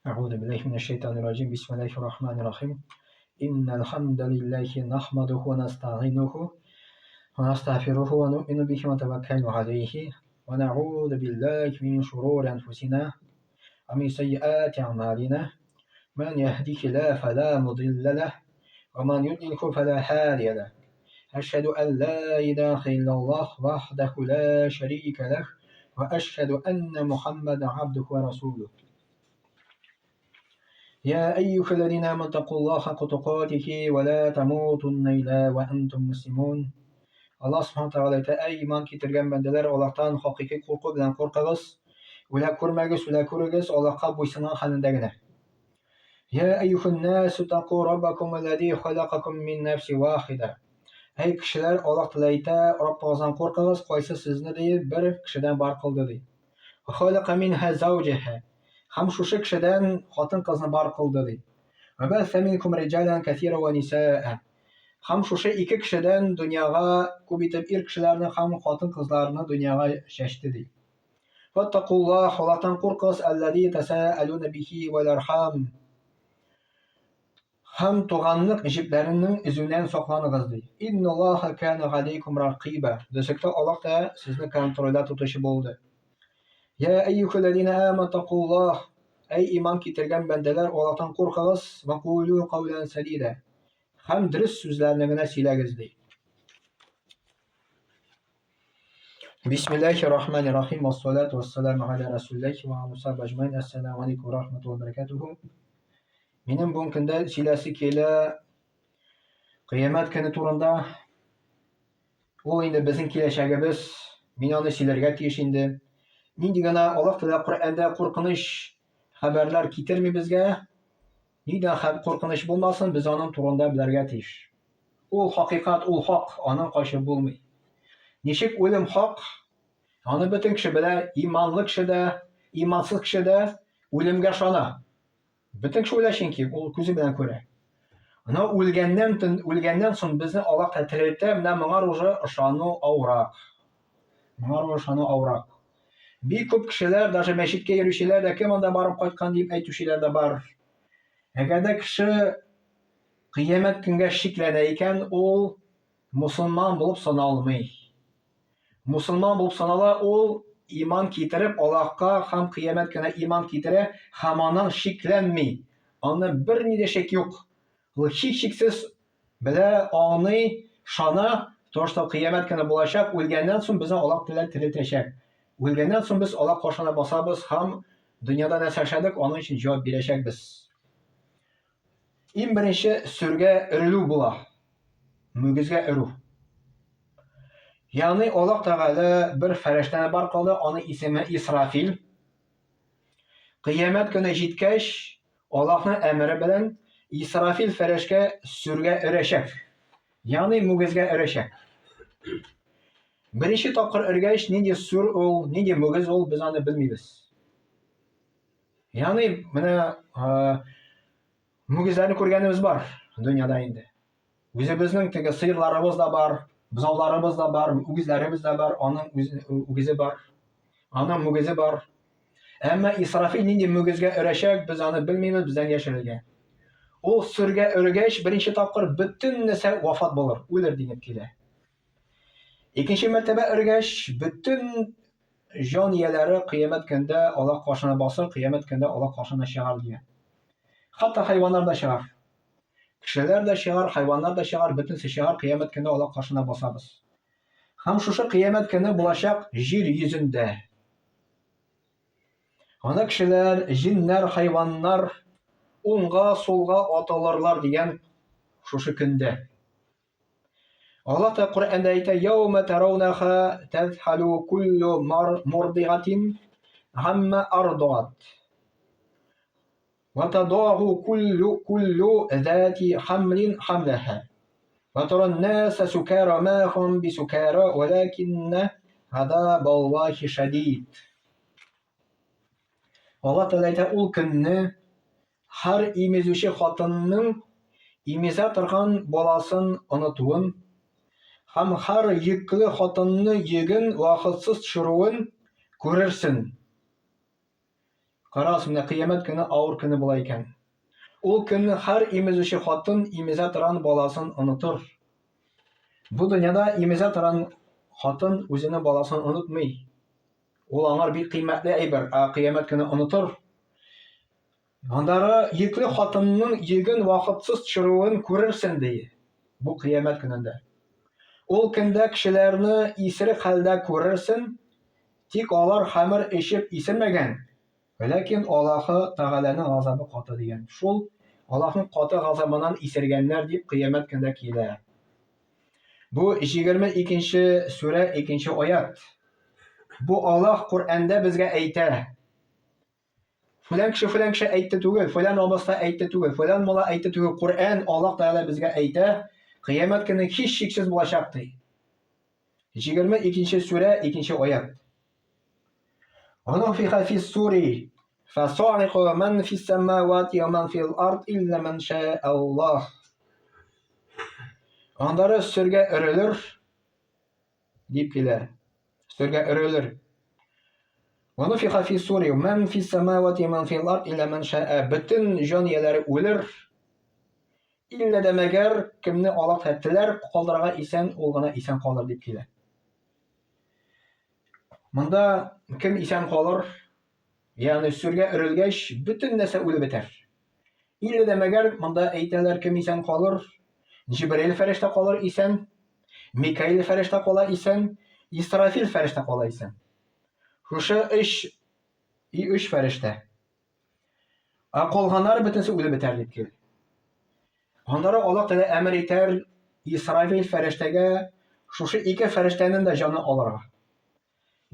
أعوذ بالله من الشيطان الرجيم بسم الله الرحمن الرحيم إن الحمد لله نحمده ونستعينه ونستغفره ونؤمن به ونتوكل عليه ونعوذ بالله من شرور أنفسنا ومن سيئات أعمالنا من يهده الله فلا مضل له ومن يضلل فلا هادي له أشهد أن لا إله إلا الله وحده لا شريك له وأشهد أن محمدا عبده ورسوله يا أيها الذين آمنوا اتقوا الله حق تقاته ولا تموتن إلا وأنتم مسلمون. Allah subhanahu wa ta'ala ayta: "Ey iymon keltirgan bandalar, Allohdan haqiqiy qo'rquv bilan qo'rqig'iz. Ular ko'rmagiz, ular ko'rigiz, Allohga bo'ysungan holindagina. Ya ayyuhan nasu taqu robbakum allazi xalaqakum min nafsin wahida." Ey kishilar, Alloh tilayta Robbingizdan qo'rqig'iz, qaysi sizni deyib bir kishidan bar qildi deydi. Va xalaqa minha zawjaha. Ham shu kishidan xotin qizni bar qildi deydi. Va ba'atha minkum rijalan kathiran va nisaa. Ham shu ikki kishidan dunyoga ko'paytib kishilarni ham xotin qizlarni dunyoga shashdi deydi. Fattaqulloh, Allohdan qo'rqiz, allazi tasaaluna bihi val arham. Ham tug'anliq jiplarining izidan saqlanig'iz deydi. Innalloha kana alaykum raqiba. Desakda Alloh da sizni kontrolda tutishi bo'ldi. Ya ayyuhallazina amanu taqulloh. Ey iymon keltirgan bandalar, Allohdan qo'rqig'iz va qulu qawlan sadida. Ham durust so'zlarni siylagiz deydi. Bismillahirrohmanirrohim. Vassalatu vassalamu ala rasulillah va ala ajmain. Assalomu alaykum va rahmatullohi va barakatuh. Mening bu kunda silasi kela qiyomat kuni turunda u endi bizning kelajagimiz. Men uni sizlarga teshindi. Mendigina Alloh taolo Qur'onda qo'rqinish xabarlar keltirmay bizga. Nida qo'rqinish bo'lmasin, biz onun turunda bilarga tish. U haqiqat, u haq, onun qo'shib bo'lmaydi. Nechik o'lim haq, onu butun kishi bilan iymonli kishida, iymonsiz kishida o'limga ishona. Butun kishi o'ylashinki, u ko'zi bilan ko'ra. Ana o'lgandan so'ng bizni Alloh ta'tirida bilan menga o'sha ishonu avroq. Menga o'shani avroq. Bir ko'p kishilar, даже masjidga yurishlarda, kim onda borib qaytgan deb aytishlarda bor. Agarda kishi qiyomat kunga shiklanar ekan, u musulmon bo'lib sanalmaydi. Musulmon bo'lib sanala, u iymon keltirib, Allohga ham qiyomat kuni iymon keltirib, hamonan shiklanmaydi. Unda bir nida shak yo'q. U hech shaksiz bila oni shona to'g'ri qiyomat kuni bo'lajak, o'lgandan so'ng bizni Alloh bilan tiriltashak. O'lgandan so'ng biz Alloh qo'shini bosamiz, ham dunyoda nasashadik, onun uchun javob berashak biz. En birinchi surga iriluv bo'lar. Mugizga iruv. Ya'ni Alloh taolo bir farishtani bar qildi, uni ismi Israfil. Qiyomat kuni yetkash, Allohning amri bilan Israfil farishtaga surga irashak. Ya'ni mugizga irashak. Birinchi topqir irgash, nega sur ol, nega mugiz ol, biz uni bilmaymiz. Ya'ni mana mugizlarni ko'rganimiz bor dunyoda endi. O'zi bizning tega sirlarimiz da bor, buzovlarimiz da bor, o'gizlarimiz da bor, onun o'gizi bor, onun mugizi bor. Ammo Israfil nega mugizga irashak, biz uni bilmaymiz, bizdan yashirilgan. U surga irgash birinchi topqir butun narsa vafot bo'lar, o'lir deb keladi. Ikkinchi martaba irgash butun joniyalari qiyomat kunida Alloh qo'shini bosib, qiyomat kunida Alloh qo'shini shag'ar degan. Hatto hayvonlar da shag'ar. Kishilar da shag'ar, hayvonlar da shag'ar, butun shag'ar qiyomat kunida Alloh qo'shini bosamiz. Ham shu qiyomat kuni bo'lajak yer yuzida. Ana kishilar, jinlar, hayvonlar o'ngga, so'lga otalarlar degan shu kunda. Allah da Qur'onda aytadi: "Yawma tarawnaha tadhalu kullu murdi'atin amma ardat wa tada'u kullu dhati hamlin hamlaha wa tara an-nasa sukara ma hum bisukara walakinna adhaballahi shadid." Allah da aytadi, ul kunni har emizuvchi xotinning emiza turgan bolasin unutun. Ham har yukli xotinni yegin vahitsiz tushiruvin ko'rarsin. Карас, менә кыямәт көне авыр көне була икән. Ул көнне һәр имезүче хатын имезә торган баласын онытыр. Бу дөньяда имезә торган хатын үзенең баласын онытмый. Ул аңар бик кыйммәтле әйбер, кыямәт көне онытыр. Андагы йөкле хатынның йөген вакытсыз төшерүен күрерсең ди. Бу кыямәт көнендә. Ул көндә кешеләрне исерек хәлдә күрерсең, тик алар хәмер эчеп исермәгән. Ләкин Аллаһы Тәгаләнең газабы каты дигән. Шул Аллаһның каты газабыннан исергәннәр дип кыямәт көндә килә. Бу 22-нче сүрә 2-нче аят. Бу Аллаһ Коръәндә безгә әйтә. Флан кеше әйтте түгел, флан абыста әйтте түгел, флан мола әйтте түгел. Коръән Аллаһ Тәгалә безгә әйтә. Кыямәт көне һич шиксез булачак ди. 22-нче сүрә 2-нче аят. ونفخ في الصور فصعق من في السماوات ومن في الأرض إلا من شاء الله. Андары сөргә өрелер дип килә. Сөргә өрелер. ونفخ في الصور من في السماوات ومن في الأرض إلا من شاء. Бөтен җан ияләре үлер. Иллә дә мәгәр кемне Аллаһ теләр калдырырга исән, ул гына исән калыр дип килә. Монда кем исән калыр? Ягъни сүргә өрелгәч, бөтен нәрсә үлеп бетәр. Иллә дә мәгәр монда әйтәләр кем исән калыр? Җибраил фәрештә калыр исән, Микаил фәрештә кала исән, Исрафил фәрештә кала исән. Шушы өч фәрештә. Калганнар бөтенсе үлеп бетәр дип килә. Аннары Аллаһ Тәгалә әмер итәр Исрафил фәрештәгә шушы ике фәрештәнең дә җанын алырга.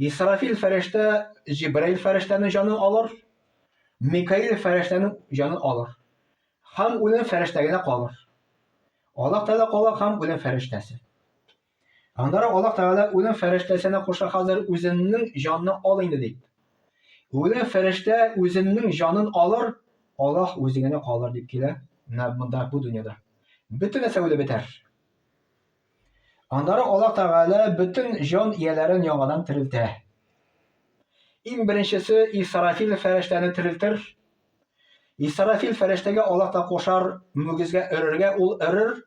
Исрафил фәрештә Җибраил фәрештәнең җанын алыр, Микаил фәрештәнең җанын алыр. Һәм үлем фәрештәгенә калыр. Аллаһ Тәгалә кала һәм үлем фәрештәсе. Аннары Аллаһ Тәгалә үлем фәрештәсенә куша хәзер үзенең җанын ал инде дип. Үлем фәрештә үзенең җанын алыр, Аллаһ үзенә калыр дип килә. Монда бу дөньяда. Бөтен нәрсә үлеп бетәр. Аннары Аллаһ Тәгалә бөтен җан ияләрен яңадан терелтә. Иң беренчесе Исрафил фәрештәне терелтер. Исрафил фәрештәгә Аллаһ та кушар мөгезгә өрергә, ул өрер.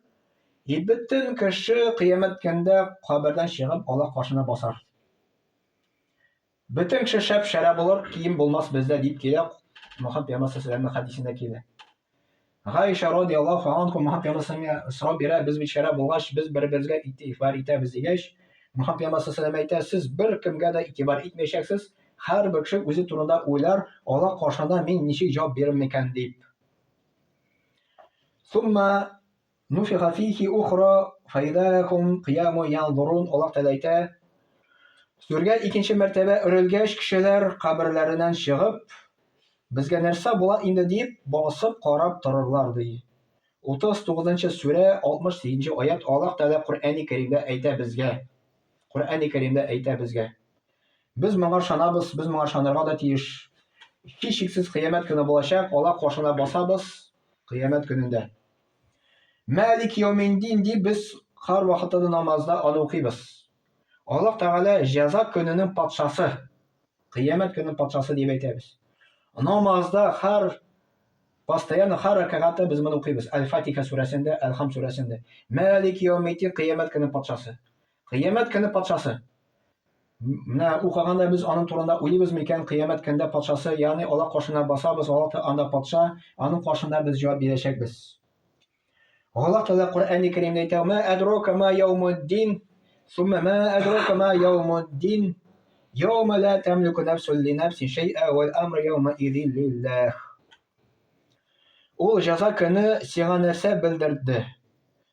Бөтен кеше кыямәт көндә кабердән чыгып Аллаһ каршына басар. Бөтен кеше шәп шәрә булыр, кием булмас бездә дип килә. Мөхәммәд пәйгамбәр саллаллаһу хәдисендә килә. Гайша радиллаһу анха Мөхәммәд пәйгамбәргә сорап бирә, без бит шәрә булгач, без бер-беребезгә иттифак итәбез дигәч, Мөхәммәд пәйгамбәр саллаллаһу әйтә, сез бер кемгә дә игътибар итмәячәксез, һәрбер кеше үзе турында уйлар, Аллаһ каршында мин ничек җавап бирәм микән дип. Сумма нуфиха фиһи ухра файдахум қияму янзурун. Аллаһ Тәгалә әйтә, сүргә икенче мәртәбә өрелгәч, кешеләр каберләреннән чыгып, безгә нәрсә була инде дип басып карап торырлар ди. 39-нчы сүрә 68-нче аят. Аллаһ Тәгалә Коръәни Кәримдә әйтә безгә. Коръәни Кәримдә әйтә безгә. Без моңа шанабыз, без моңа шанырга да тиеш. Һич шиксез кыямәт көне булачак, Аллаһ каршына басабыз кыямәт көнендә. Малик яумин-дин дип без һәр вакытта намазда аны укыйбыз. Аллаһ Тәгалә җәза көненең патшасы, кыямәт көненең патшасы дип әйтәбез. Намазда постоянно һәр рәкъгатта без моны укыйбыз. Аль-Фатиха сүрәсендә, Әл-Хам сүрәсендә. Малик яумин-дин, кыямәт көненең патшасы. Кыямәт көненең патшасы. Менә укыганда без аның турында уйлыйбыз микән, кыямәт көндә патшасы, ягъни Аллаһ каршына басабыз, Аллаһ анда патша, аның каршында без җавап бирәчәкбез. Аллаһ Тәгалә Коръәни Кәримдә әйтә: "Ма адрака ма яумуд-дин, сумма ма адрака ма яумуд-дин, яума ла тамлику нафсун ли нафсин шай'a вал амру яума идин лиллаһ." Ул җәза көне сиңа нәрсә белдерде?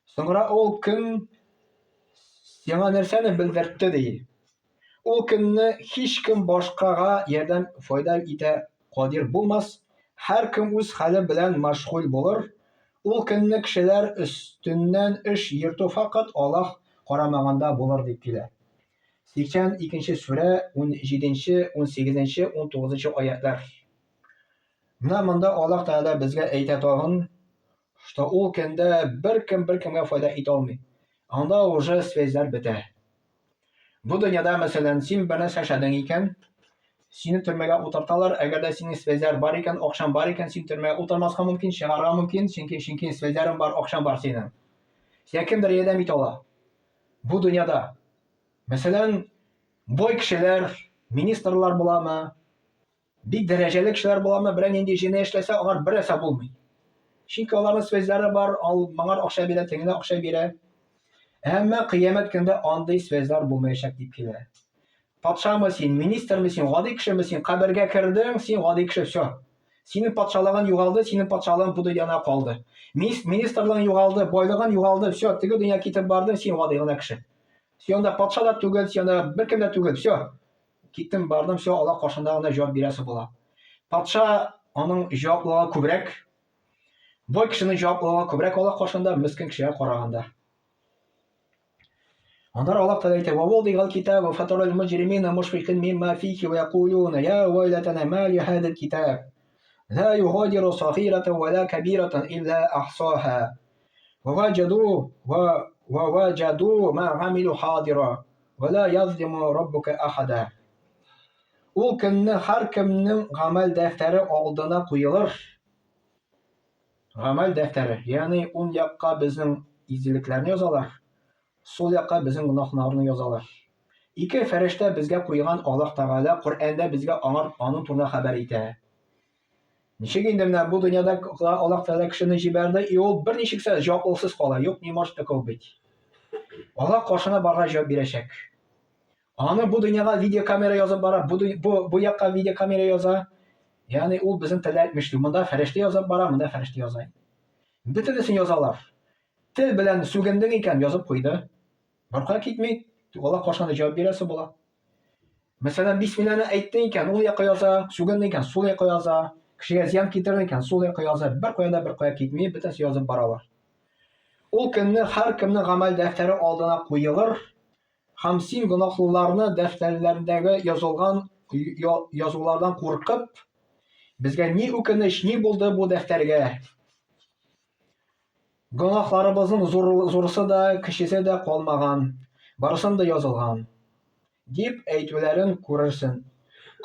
Соңра ул көн сиңа нәрсәне белдертте ди? Ул көнне һич кем башкага ярдәм файда итә кадир булмас. Һәр кем үз хәле белән мәшгуль булыр. Ул көнне кешеләр өстеннән эш йөртү фақат Аллаһ карамаганда булыр дип килә. 82-нче сүрә 17-нче, 18-нче, 19-нчы аятлар. Менә монда Аллаһ Тәгалә безгә әйтә тагын, что ул көндә бер кемгә файда итә алмый. Анда уже связьләр бетә. Бу дөньяда мәсәлән, син бер нәрсә эшләдең икән, Сине төрмәгә утырталар, әгәр дә синең связьләр бар икән, акчаң бар икән, син төрмәгә утырмаска мөмкин, чыгарга мөмкин, чөнки связьләрең бар, акчаң бар синең. Сиңа кемдер ярдәм итә ала бу дөньяда. Мәсәлән, бай кешеләр, министрлар буламы, бик дәрәҗәле кешеләр буламы, берәр нинди җинаять эшләсә, аңар бер нәрсә булмый. Чөнки аларның связьләре бар, моңар акча бирә, тегенә акча бирә. Әмма кыямәт көндә андый связьлар булмаячак дип килә. Патшамы син, министрмы син, гади кешеме син, кабергә кердең, син гади кеше, все. Синең патшалыгың югалды, синең патшалыгың бу дөньяда калды. Министрлыгың югалды, байлыгың югалды, все, теге дөнья китеп барды, син гади гына кеше. Син анда патша да түгел, син анда беркем дә түгел, все. Киттем, бардым, все, Аллах каршында гына җавап бирәсе була. Патша аның җаваплылыгы күбрәк, бай кешенең җаваплылыгы күбрәк Аллах каршында, мескен кешегә караганда. Андар Аллах Тәгалә әйтә: "Вавади'ал китаба фатарал муҗримина мушфикин мимма фиһи ва якулуна я вайлатана ма ли хадал китаб ла югадиру сагирatan ва ла кабирatan илля ахсаха ва ваджаду ма амилу хадира ва ла язлиму раббука ахада." Ул көнне һәркемнең гамәл дәфтәре алдына куелыр. Гамәл дәфтәре, ягъни уң якка безнең изгелекләрне язалар, сол якка безнең гөнаһларны язалар. Ике фәрештә безгә куйган Аллаһ Тәгалә Коръәндә безгә аның турында хәбәр итә. Ничек инде менә бу дөньяда Аллаһ Тәгалә кешене җибәрде, и ул берничексә җаваплысыз кала. Юк, не может такого быть. Аллаһ каршына барга җавап бирәчәк. Аны бу дөньяга видеокамера язып бара, бу якка видеокамера яза. Ягъни ул безнең телдә әйтмешли, монда фәрештә язып бара, монда фәрештә яза. Бөтенесен язалар. Тел белән сүгендең икән, язып куйды. Барка китми, Аллаһ каршында җавап бирәсе була. Мәсәлән, бисмиллахны әйттең икән, ул якка яза, сүгендең икән, сул якка яза. Кешегә зыян китердең икән, сул якка яза. Бер кая китми, бөтенесе язып баралар. Ул көнне һәркемнең гамәл дәфтәре алдына куелыр. Һәм син гөнаһлыларны дәфтәрләрендәге язылган язулардан куркып, безгә ни үкенеч, ни булды бу дәфтәргә? Гөнаһларыбызның зурысы да, кечесе дә калмаган, барысын да язылган дип әйтүләрен күрерсең.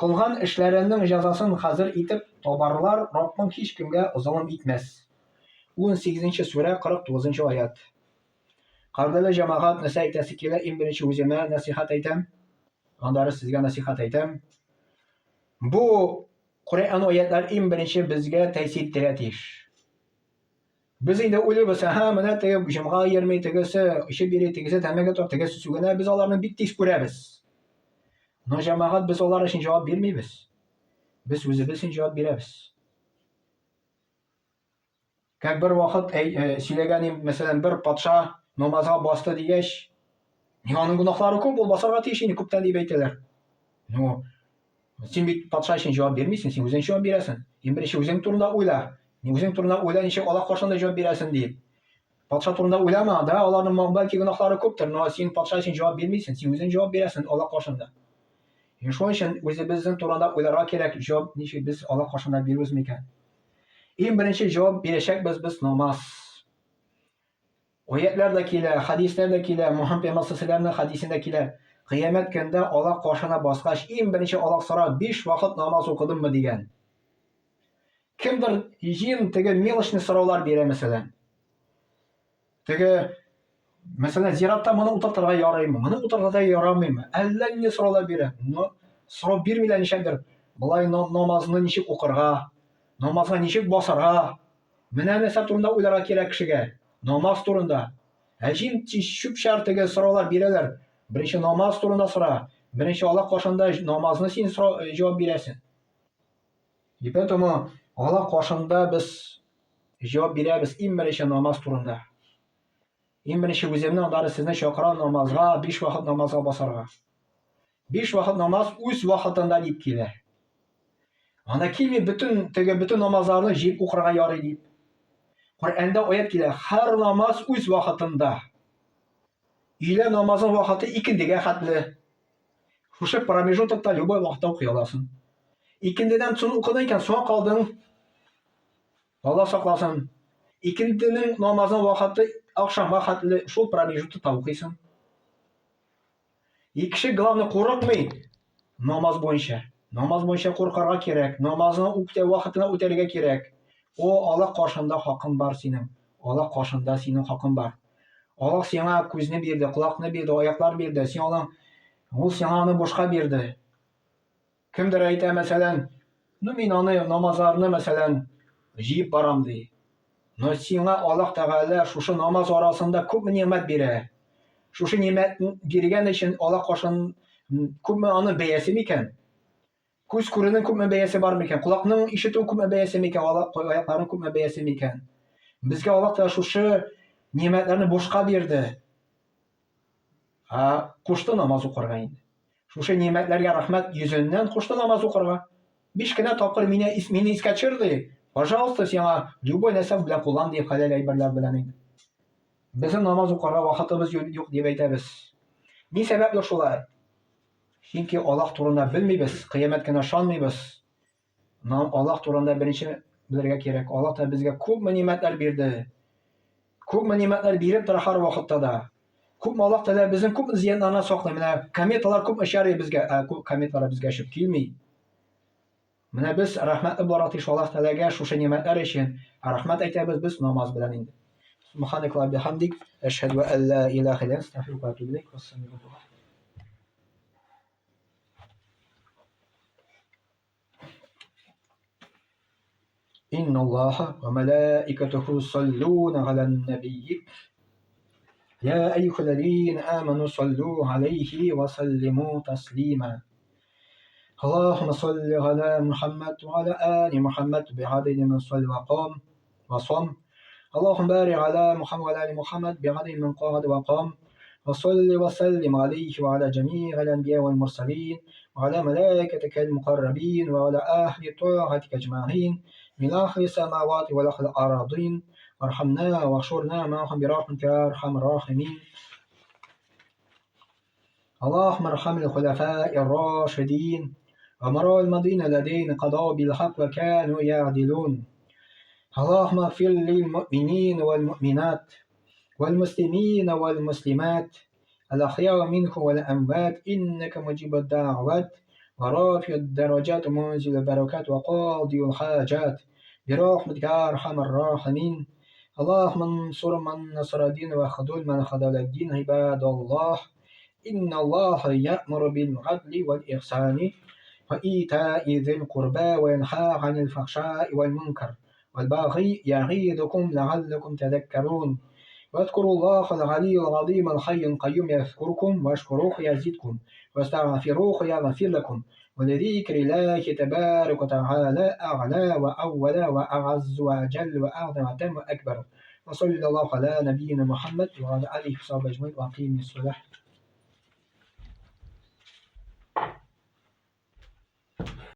Кылган эшләренең җәзасын хәзер итеп табарлар, Раббың һич кемгә зулым итмәс. 18-нче сүрә, 49-нчы аят. Кадерле җәмәгать, нәрсә әйтәсе килә, иң беренче үземә насихат әйтәм, аннары сезгә насихат әйтәм. Бу Коръән аятлар иң беренче безгә тәэсир итәргә тиеш. Без инде уйлыйбыз, менә теге җомга йөрми, тегесе эчеп йөри, тегесе тәмәке тор, тегесе сүгенә, без аларны бик тиз күрәбез. Но җәмәгать, без алар өчен җавап бирмибез. Без үзебез өчен җавап бирәбез. Как бер вакыт сөйләгән, мәсәлән, бер патша намазга басты дигәч, аның гөнаһлары күп, ул басарга тиеш инде күптән дип әйтәләр. Ну, син бит патша өчен җавап бирмисең, син үзең җавап бирәсең. Иң беренче үзең турында уйла. Үзең турында уйла, ничек Аллаһ каршында җавап бирәсең дип. Патша турында уйлама, да, аларның бәлки гөнаһлары күптер, но син патша өчен җавап бирмисең, син үзең җавап бирәсең Аллаһ каршында. Шуның өчен үзебезнең турында уйларга кирәк, җавап ничек без Аллаһ каршында бирүбез микән? Иң беренче җавап бирәчәкбез без намаз. Аятларда килә, хадисләрдә килә, Мөхәммәд пәйгамбәрнең хадисендә килә. Кыямәт көндә Аллаһ каршына баскач, иң беренче Аллаһ сора, 5 вакыт намаз укыдыңмы дигән. Кемдер теге мелочный сораулар бирә, мәсәлән. Теге, мәсәлән, зиратта моны утыртырга ярыймы, моны утыртырга ярамыймы? Әллә нинди сораулар бирә. Сорау бирмиләр ничәдер. Булай намазны ничек укырга, намазга ничек басарга. Менә нәрсә турында уйларга кирәк кешегә. Намаз турында. Әҗин шүп-шар теге сораулар бирәләр. Беренче намаз турында сора. Беренче Аллаһ каршында намазны син җавап бирәсең. Поэтому Аллаһ каршында без җавап бирәбез иң беренче намаз турында. Иң беренче үземне, аннары сезне чакыра намазга, 5 вакыт намазга басарга. 5 вакыт намаз үз вакытында дип килә. Анда килми бөтен намазларны җыеп укырга ярый дип. Коръәндә аят килә, һәр намаз үз вакытында. Илә намазның вакыты икендегә хәтле. Шушы промежутокта любой вакытта укый аласың. Икендедән соң укыдың икән, соң калдың. Алла сакласын. Икенденең намазның вакыты акшамга хәтле, шул промежутокта укыйсың. Кеше главный курыкмый намаз буенча. Намаз буенча куркарга кирәк. Намазны вакытына үтәргә кирәк. Аллаһ каршында хакың бар синең. Аллаһ каршында синең хакың бар. Аллаһ сиңа күзне бирде, колакны бирде, аяклар бирде. Ул сиңа аны бушка бирде. Кемдер әйтә, мәсәлән, мин аны намазларны, мәсәлән, җыеп барам ди. Но сиңа Аллаһ Тәгалә шушы намаз арасында күпме нимәт бирә. Шушы нимәт биргән өчен Аллаһ каршында күпме аны бәясе микән? Күз күрүнең күпме бәясе бар микән? Колакның ишетү күпме бәясе микән? Аякларның күпме бәясе микән? Безгә Аллаһ Тәгалә шушы нимәтләрне бушка бирде. Кушты намаз укырга инде. Шушы нимәтләргә рәхмәт йөзеннән кушты намаз укырга. 5 кенә тапкыр мине искә төшерде. Пожалуйста, сиңа любой нәрсә белән куллан дип хәләл әйберләр белән инде. Безнең намаз укырга вакытыбыз юк дип әйтәбез. Ни сәбәпле шулай? Чөнки Аллаһ турында белмибез, кыямәт көненә ышанмыйбыз. Аллаһ турында беренче белергә кирәк. Аллаһ та безгә күпме нимәтләр бирде. Күпме нимәтләр биреп тора һәр вакытта да. Күпме Аллаһ Тәгалә безнең күпме зыяннарны саклый. Менә кометалар күпме шәрри безгә, кометалар безгә шып килми. Менә без рәхмәтле буларак тиеш Аллаһ Тәгаләгә шушы нимәтләр өчен рәхмәт әйтәбез без намаз белән инде. Субханак ва бихамдик, ашһаду ан ла илаха илля анта, астагфирука ва атубу илейк. Вассаляму алейкум. إن الله وملائكته يصلون على النبي يا أيها الذين آمنوا صلوا عليه وسلموا تسليما اللهم صل على محمد وعلى آل محمد بعدد من صلى وقام وصم اللهم بارك على محمد وعلى آل محمد بعدد من قعد وقام وصل وسلم عليه وعلى جميع الأنبياء والمرسلين وعلى ملائكتك المقربين وعلى أهل طاعتك أجمعين من آخر السماوات والآخر الأراضين وارحمنا واحشرنا معهم برحمتك يا أرحم الراحمين. اللهم ارحم الخلفاء الراشدين وأمراء المدينة الذين قضوا بالحق وكانوا يعدلون. اللهم اغفر للمؤمنين والمؤمنات والمسلمين والمسلمات الأحياء منهم والأموات إنك مجيب الدعوات ورافع الدرجات ومنزل البركات وقاضي الحاجات برحمتك يا أرحم الراحمين. اللهم انصر من نصر الدين وخذل من خذل الدين. عباد الله إن الله يأمر بالعدل والإحسان وإيتاء ذي القربى وينهى عن الفحشاء والمنكر والبغي يعظكم لعلكم تذكرون. واذكروا الله العلي العظيم الحي القيوم يذكركم واشكروه يزدكم واستغفروه يغفر لكم ولذكر الله تبارك وتعالى أعلى وأولى وأعز وأجل وأعظم وأتم وأكبر. وصلى الله على نبينا محمد وعلى آله وصحبه أجمعين وأقيموا الصلاة.